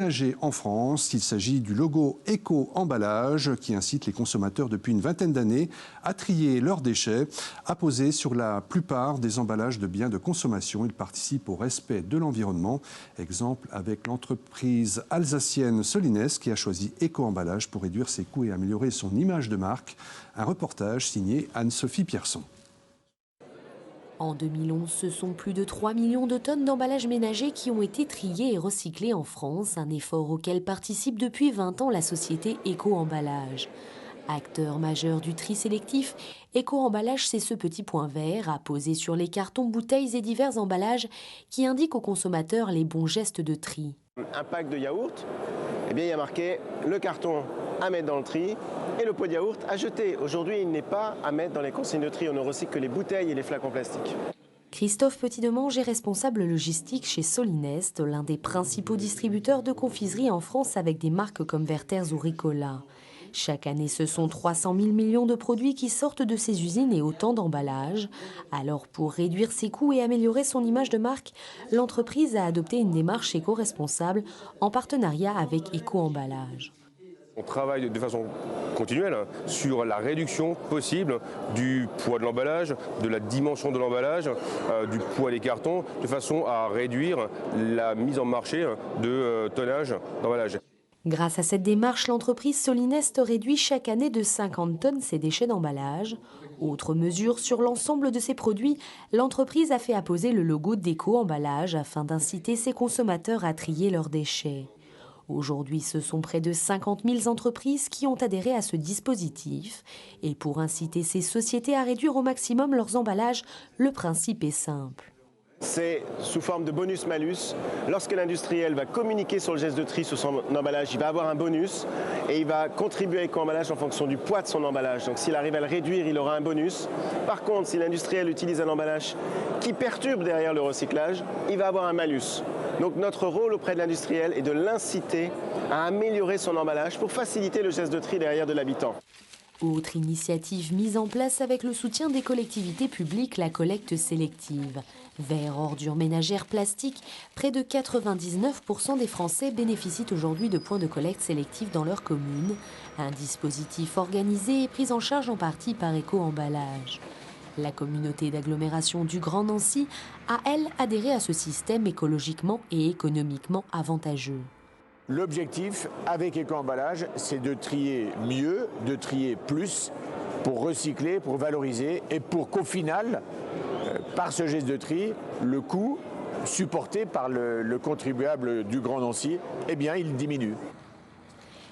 En France, il s'agit du logo Éco-emballage qui incite les consommateurs depuis une vingtaine d'années à trier leurs déchets, apposés sur la plupart des emballages de biens de consommation. Il participe au respect de l'environnement. Exemple avec l'entreprise alsacienne Solines qui a choisi Éco-emballage pour réduire ses coûts et améliorer son image de marque. Un reportage signé Anne-Sophie Pierson. En 2011, ce sont plus de 3 millions de tonnes d'emballages ménagers qui ont été triés et recyclés en France, un effort auquel participe depuis 20 ans la société Éco-emballage. Acteur majeur du tri sélectif, Éco-emballage, c'est ce petit point vert à poser sur les cartons, bouteilles et divers emballages qui indique aux consommateurs les bons gestes de tri. Un pack de yaourt, eh bien, il y a marqué le carton à mettre dans le tri et le pot de yaourt à jeter. Aujourd'hui, il n'est pas à mettre dans les consignes de tri. On ne recycle que les bouteilles et les flacons plastiques. Christophe Petit-Demange est responsable logistique chez Solinest, l'un des principaux distributeurs de confiserie en France avec des marques comme Werther's ou Ricola. Chaque année, ce sont 300 000 millions de produits qui sortent de ces usines et autant d'emballages. Alors, pour réduire ses coûts et améliorer son image de marque, l'entreprise a adopté une démarche éco-responsable en partenariat avec Éco-emballage. On travaille de façon continuelle sur la réduction possible du poids de l'emballage, de la dimension de l'emballage, du poids des cartons, de façon à réduire la mise en marché de tonnage d'emballage. Grâce à cette démarche, l'entreprise Solinest réduit chaque année de 50 tonnes ses déchets d'emballage. Autre mesure, sur l'ensemble de ses produits, l'entreprise a fait apposer le logo d'Éco-emballage afin d'inciter ses consommateurs à trier leurs déchets. Aujourd'hui, ce sont près de 50 000 entreprises qui ont adhéré à ce dispositif. Et pour inciter ces sociétés à réduire au maximum leurs emballages, le principe est simple. C'est sous forme de bonus-malus. Lorsque l'industriel va communiquer sur le geste de tri sur son emballage, il va avoir un bonus et il va contribuer à Éco-emballage en fonction du poids de son emballage. Donc s'il arrive à le réduire, il aura un bonus. Par contre, si l'industriel utilise un emballage qui perturbe derrière le recyclage, il va avoir un malus. Donc notre rôle auprès de l'industriel est de l'inciter à améliorer son emballage pour faciliter le geste de tri derrière de l'habitant. Autre initiative mise en place avec le soutien des collectivités publiques, la collecte sélective. Verre, ordures ménagères, plastique, près de 99% des Français bénéficient aujourd'hui de points de collecte sélective dans leur commune. Un dispositif organisé et pris en charge en partie par Éco-emballage. La communauté d'agglomération du Grand Nancy a, elle, adhéré à ce système écologiquement et économiquement avantageux. L'objectif avec Éco-emballage, c'est de trier mieux, de trier plus, pour recycler, pour valoriser et pour qu'au final, par ce geste de tri, le coût supporté par le contribuable du Grand Nancy, eh bien, il diminue.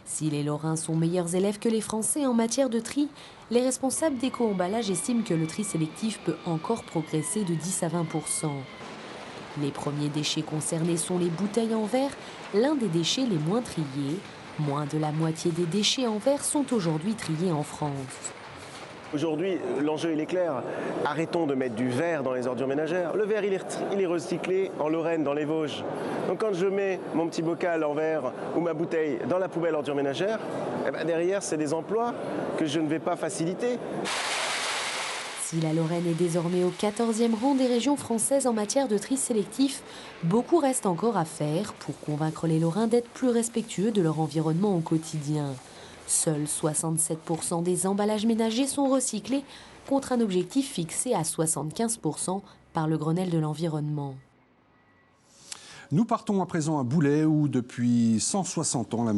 Si les Lorrains sont meilleurs élèves que les Français en matière de tri, les responsables d'Éco-emballage estiment que le tri sélectif peut encore progresser de 10 à 20%. Les premiers déchets concernés sont les bouteilles en verre, l'un des déchets les moins triés. Moins de la moitié des déchets en verre sont aujourd'hui triés en France. Aujourd'hui, l'enjeu il est clair. Arrêtons de mettre du verre dans les ordures ménagères. Le verre, il est recyclé en Lorraine, dans les Vosges. Donc quand je mets mon petit bocal en verre ou ma bouteille dans la poubelle ordure ménagère, eh ben derrière, c'est des emplois que je ne vais pas faciliter. Si la Lorraine est désormais au 14e rang des régions françaises en matière de tri sélectif, beaucoup reste encore à faire pour convaincre les Lorrains d'être plus respectueux de leur environnement au quotidien. Seuls 67% des emballages ménagers sont recyclés, contre un objectif fixé à 75% par le Grenelle de l'environnement. Nous partons à présent à Boulay où depuis 160 ans, la